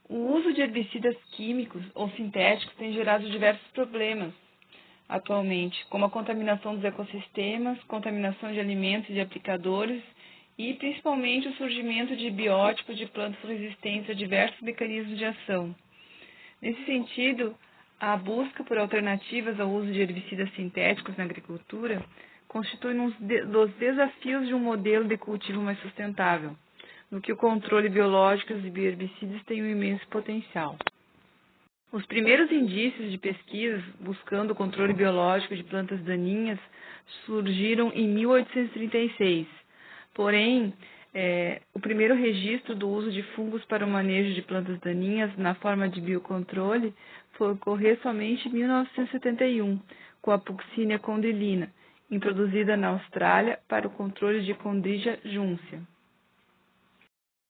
O uso de herbicidas químicos ou sintéticos tem gerado diversos problemas atualmente, como a contaminação dos ecossistemas, contaminação de alimentos e de aplicadores e principalmente o surgimento de biótipos de plantas resistentes a diversos mecanismos de ação. Nesse sentido, a busca por alternativas ao uso de herbicidas sintéticos na agricultura constitui um dos desafios de um modelo de cultivo mais sustentável, no que o controle biológico e bioherbicidas tem um imenso potencial. Os primeiros indícios de pesquisas buscando o controle biológico de plantas daninhas surgiram em 1836. Porém, o primeiro registro do uso de fungos para o manejo de plantas daninhas na forma de biocontrole foi ocorrer somente em 1971, com a Puccinia condylina, introduzida na Austrália para o controle de Condrygia juncia.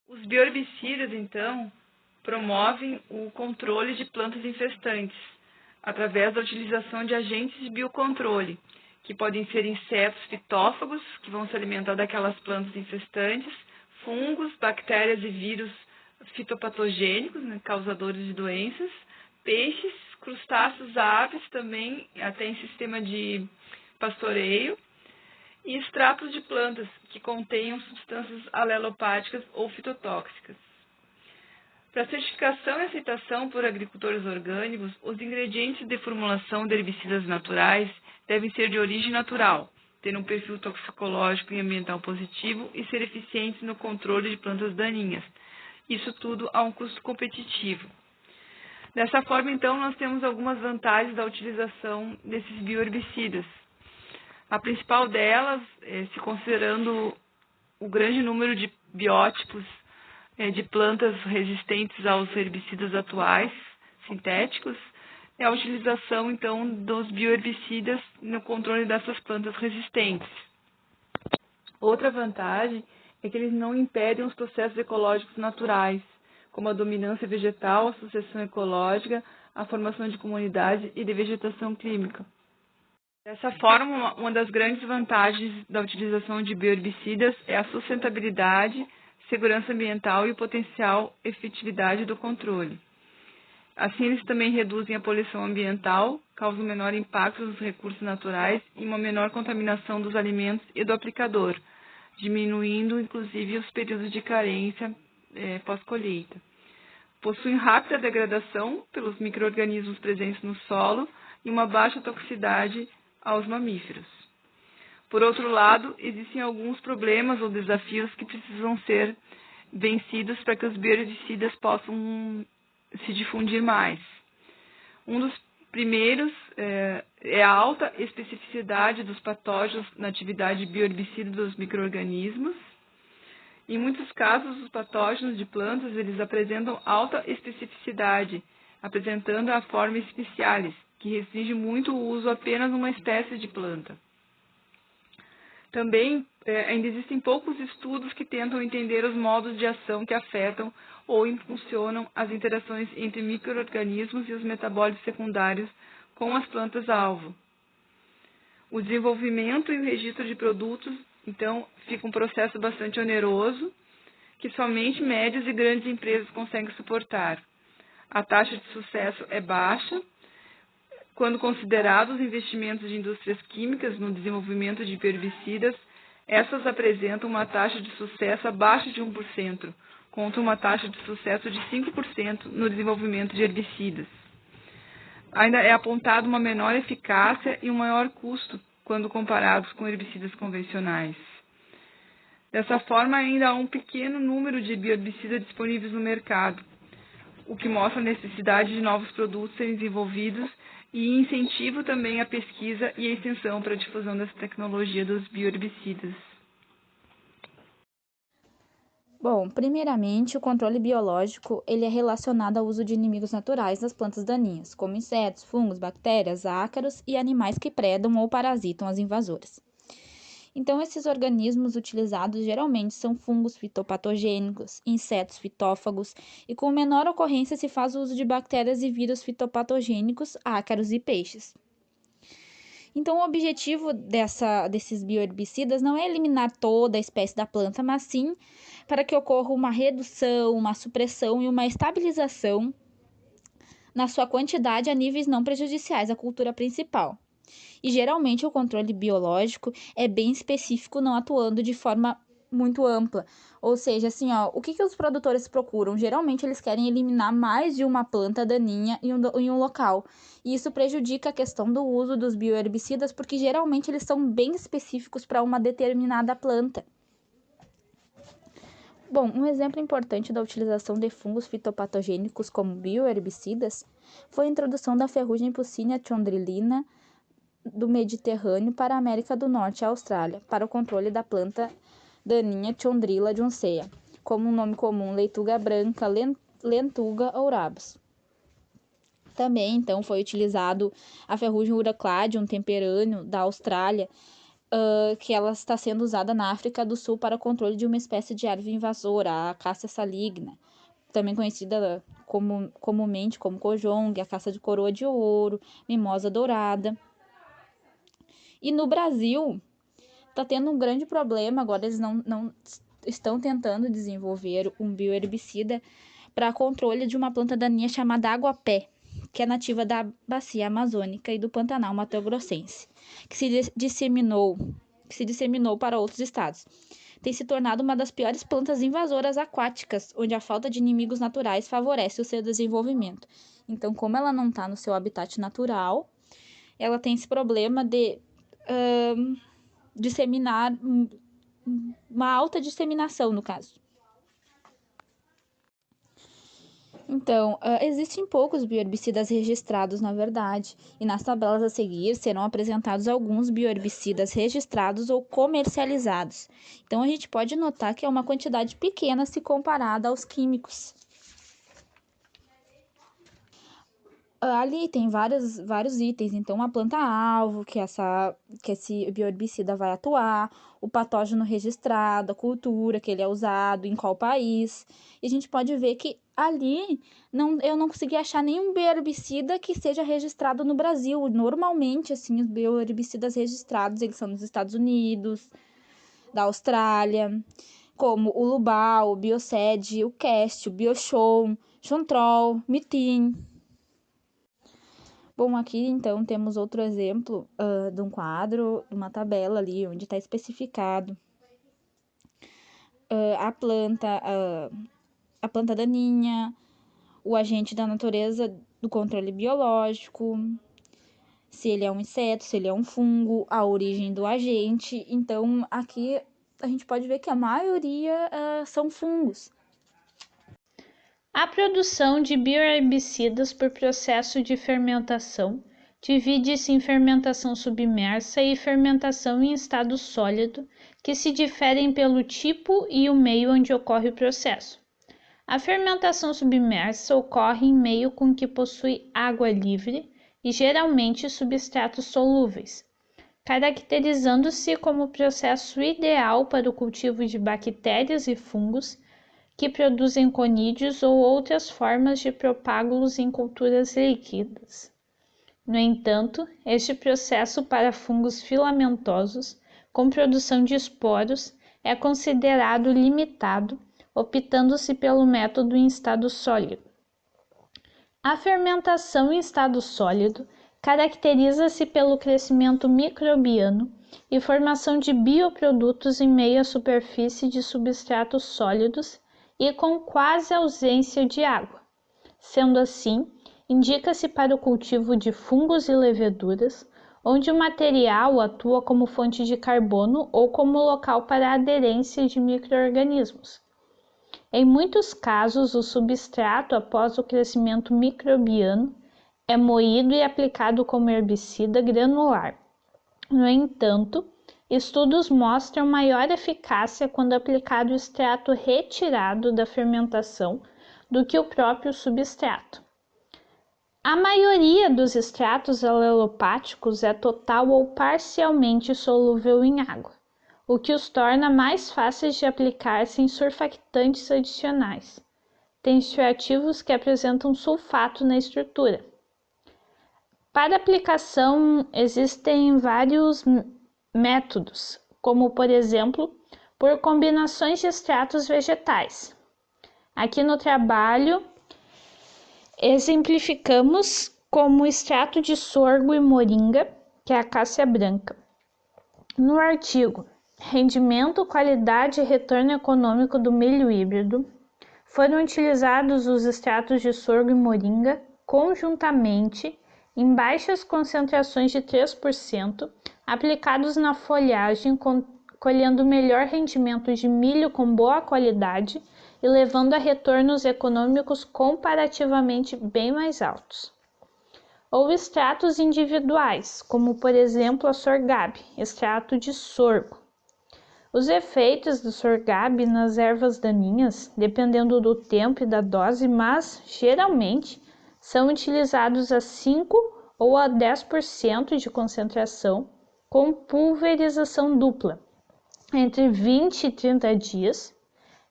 Os bioherbicidas, então, promovem o controle de plantas infestantes, através da utilização de agentes de biocontrole, que podem ser insetos fitófagos, que vão se alimentar daquelas plantas infestantes, fungos, bactérias e vírus fitopatogênicos, causadores de doenças, peixes, crustáceos, aves também, até em sistema de pastoreio, e extratos de plantas que contenham substâncias alelopáticas ou fitotóxicas. Para certificação e aceitação por agricultores orgânicos, os ingredientes de formulação de herbicidas naturais devem ser de origem natural, ter um perfil toxicológico e ambiental positivo e ser eficientes no controle de plantas daninhas. Isso tudo a um custo competitivo. Dessa forma, então, nós temos algumas vantagens da utilização desses bioherbicidas. A principal delas, se considerando o grande número de biótipos de plantas resistentes aos herbicidas atuais, sintéticos, é a utilização, então, dos bioherbicidas no controle dessas plantas resistentes. Outra vantagem é que eles não impedem os processos ecológicos naturais, como a dominância vegetal, a sucessão ecológica, a formação de comunidades e de vegetação química. Dessa forma, uma das grandes vantagens da utilização de bioherbicidas é a sustentabilidade, segurança ambiental e o potencial efetividade do controle. Assim, eles também reduzem a poluição ambiental, causam menor impacto nos recursos naturais e uma menor contaminação dos alimentos e do aplicador, diminuindo, inclusive, os períodos de carência pós-colheita. Possuem rápida degradação pelos micro-organismos presentes no solo e uma baixa toxicidade aos mamíferos. Por outro lado, existem alguns problemas ou desafios que precisam ser vencidos para que os bioherbicidas possam se difundir mais. Um dos primeiros é a alta especificidade dos patógenos na atividade bioherbicida dos micro-organismos. Em muitos casos, os patógenos de plantas eles apresentam alta especificidade, apresentando a forma specialis, que restringe muito o uso apenas uma espécie de planta. Também ainda existem poucos estudos que tentam entender os modos de ação que afetam ou impulsionam as interações entre micro-organismos e os metabólitos secundários com as plantas-alvo. O desenvolvimento e o registro de produtos, então, fica um processo bastante oneroso, que somente médias e grandes empresas conseguem suportar. A taxa de sucesso é baixa, quando considerados os investimentos de indústrias químicas no desenvolvimento de herbicidas, essas apresentam uma taxa de sucesso abaixo de 1%, contra uma taxa de sucesso de 5% no desenvolvimento de herbicidas. Ainda é apontado uma menor eficácia e um maior custo quando comparados com herbicidas convencionais. Dessa forma, ainda há um pequeno número de bioherbicidas disponíveis no mercado, o que mostra a necessidade de novos produtos serem desenvolvidos e incentivo também a pesquisa e a extensão para a difusão dessa tecnologia dos bioherbicidas. Bom, primeiramente, o controle biológico ele é relacionado ao uso de inimigos naturais das plantas daninhas, como insetos, fungos, bactérias, ácaros e animais que predam ou parasitam as invasoras. Então, esses organismos utilizados geralmente são fungos fitopatogênicos, insetos fitófagos e com menor ocorrência se faz o uso de bactérias e vírus fitopatogênicos, ácaros e peixes. Então, o objetivo desses bioherbicidas não é eliminar toda a espécie da planta, mas sim para que ocorra uma redução, uma supressão e uma estabilização na sua quantidade a níveis não prejudiciais à cultura principal. E geralmente o controle biológico é bem específico, não atuando de forma muito ampla. Ou seja, assim, o que os produtores procuram? Geralmente eles querem eliminar mais de uma planta daninha em um local. E isso prejudica a questão do uso dos bioherbicidas, porque geralmente eles são bem específicos para uma determinada planta. Bom, um exemplo importante da utilização de fungos fitopatogênicos como bioherbicidas foi a introdução da ferrugem Puccinia chondrilina do Mediterrâneo para a América do Norte e a Austrália, para o controle da planta daninha Chondrila juncea, como um nome comum, leituga branca, lentuga ourabus. Também, então, foi utilizado a ferrugem Uracladium temperâneo da Austrália, que ela está sendo usada na África do Sul para o controle de uma espécie de erva invasora, a Cassia saligna, também conhecida comumente como cojong, a caça de coroa de ouro, mimosa dourada. E no Brasil, está tendo um grande problema, agora eles não estão tentando desenvolver um bioherbicida para controle de uma planta daninha chamada aguapé, que é nativa da bacia amazônica e do Pantanal mato-grossense, que se disseminou para outros estados. Tem se tornado uma das piores plantas invasoras aquáticas, onde a falta de inimigos naturais favorece o seu desenvolvimento. Então, como ela não está no seu habitat natural, ela tem esse problema de disseminar, uma alta disseminação, no caso. Então, existem poucos bioherbicidas registrados, na verdade, e nas tabelas a seguir serão apresentados alguns bioherbicidas registrados ou comercializados. Então, a gente pode notar que é uma quantidade pequena se comparada aos químicos. Ali tem vários itens, então a planta-alvo que esse bioherbicida vai atuar, o patógeno registrado, a cultura que ele é usado, em qual país. E a gente pode ver que ali eu não consegui achar nenhum bioherbicida que seja registrado no Brasil. Normalmente, assim, os bioherbicidas registrados, eles são dos Estados Unidos, da Austrália, como o Lubal, o Bioced, o Cast, o Biochon, Chontrol, Mitin. Bom, aqui então temos outro exemplo de um quadro, de uma tabela ali, onde está especificado a planta daninha, o agente da natureza do controle biológico, se ele é um inseto, se ele é um fungo, a origem do agente. Então, aqui a gente pode ver que a maioria são fungos. A produção de bioherbicidas por processo de fermentação divide-se em fermentação submersa e fermentação em estado sólido, que se diferem pelo tipo e o meio onde ocorre o processo. A fermentação submersa ocorre em meio com que possui água livre e geralmente substratos solúveis, caracterizando-se como processo ideal para o cultivo de bactérias e fungos que produzem conídeos ou outras formas de propágulos em culturas líquidas. No entanto, este processo para fungos filamentosos, com produção de esporos, é considerado limitado, optando-se pelo método em estado sólido. A fermentação em estado sólido caracteriza-se pelo crescimento microbiano e formação de bioprodutos em meio à superfície de substratos sólidos e com quase ausência de água. Sendo assim, indica-se para o cultivo de fungos e leveduras, onde o material atua como fonte de carbono ou como local para a aderência de micro-organismos. Em muitos casos, o substrato, após o crescimento microbiano, é moído e aplicado como herbicida granular. No entanto, estudos mostram maior eficácia quando aplicado o extrato retirado da fermentação do que o próprio substrato. A maioria dos extratos alelopáticos é total ou parcialmente solúvel em água, o que os torna mais fáceis de aplicar sem surfactantes adicionais, tensioativos que apresentam sulfato na estrutura. Para aplicação, existem vários métodos, como, por exemplo, por combinações de extratos vegetais. Aqui no trabalho, exemplificamos como o extrato de sorgo e moringa, que é a cássia branca. No artigo Rendimento, Qualidade e Retorno Econômico do Milho Híbrido, foram utilizados os extratos de sorgo e moringa conjuntamente em baixas concentrações de 3%, aplicados na folhagem, colhendo melhor rendimento de milho com boa qualidade e levando a retornos econômicos comparativamente bem mais altos. Ou extratos individuais, como por exemplo a sorgab, extrato de sorgo. Os efeitos do sorgab nas ervas daninhas, dependendo do tempo e da dose, mas geralmente são utilizados a 5 ou a 10% de concentração com pulverização dupla, entre 20 e 30 dias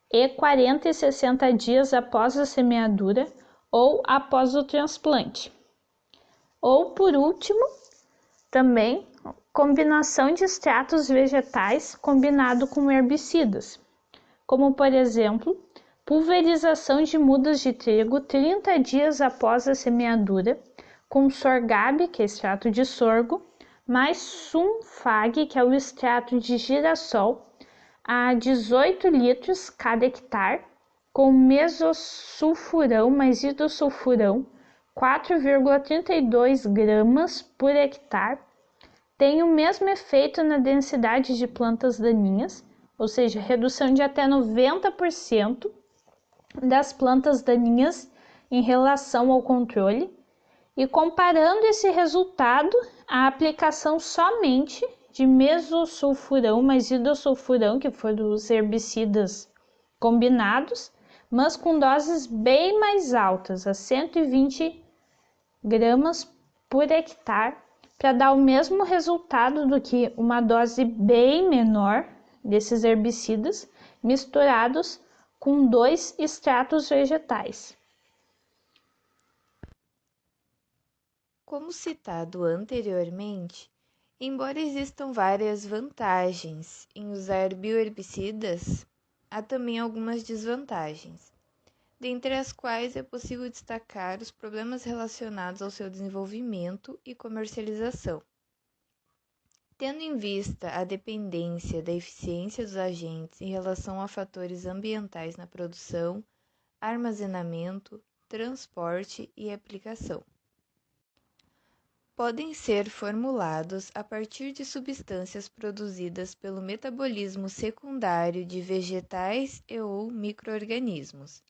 e 40 e 60 dias após a semeadura ou após o transplante. Ou, por último, também combinação de extratos vegetais combinado com herbicidas, como, por exemplo, pulverização de mudas de trigo 30 dias após a semeadura, com sorgab, que é extrato de sorgo, mais Sunfag, que é o extrato de girassol, a 18 litros cada hectare, com mesosulfurão mais idrosulfurão, 4,32 gramas por hectare, tem o mesmo efeito na densidade de plantas daninhas, ou seja, redução de até 90% das plantas daninhas em relação ao controle, e comparando esse resultado à aplicação somente de mesosulfurão mais idrosulfurão, que foram os herbicidas combinados, mas com doses bem mais altas, a 120 gramas por hectare, para dar o mesmo resultado do que uma dose bem menor desses herbicidas misturados com 2 extratos vegetais. Como citado anteriormente, embora existam várias vantagens em usar bioherbicidas, há também algumas desvantagens, dentre as quais é possível destacar os problemas relacionados ao seu desenvolvimento e comercialização. Tendo em vista a dependência da eficiência dos agentes em relação a fatores ambientais na produção, armazenamento, transporte e aplicação. Podem ser formulados a partir de substâncias produzidas pelo metabolismo secundário de vegetais e/ou micro-organismos.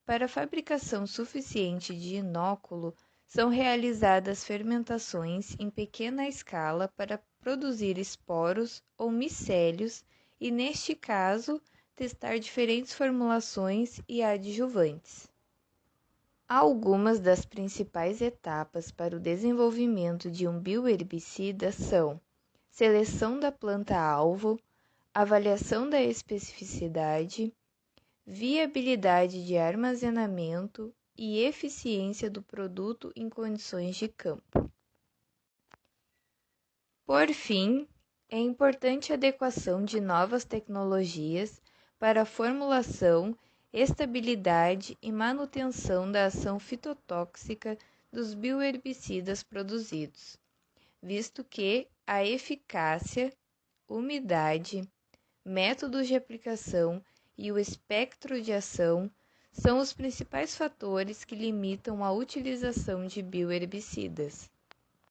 Para a fabricação suficiente de inóculo, são realizadas fermentações em pequena escala para produzir esporos ou micélios e, neste caso, testar diferentes formulações e adjuvantes. Algumas das principais etapas para o desenvolvimento de um bioherbicida são seleção da planta-alvo, avaliação da especificidade, viabilidade de armazenamento e eficiência do produto em condições de campo. Por fim, é importante a adequação de novas tecnologias para a formulação, estabilidade e manutenção da ação fitotóxica dos bioherbicidas produzidos, visto que a eficácia, umidade, métodos de aplicação e o espectro de ação são os principais fatores que limitam a utilização de bioherbicidas.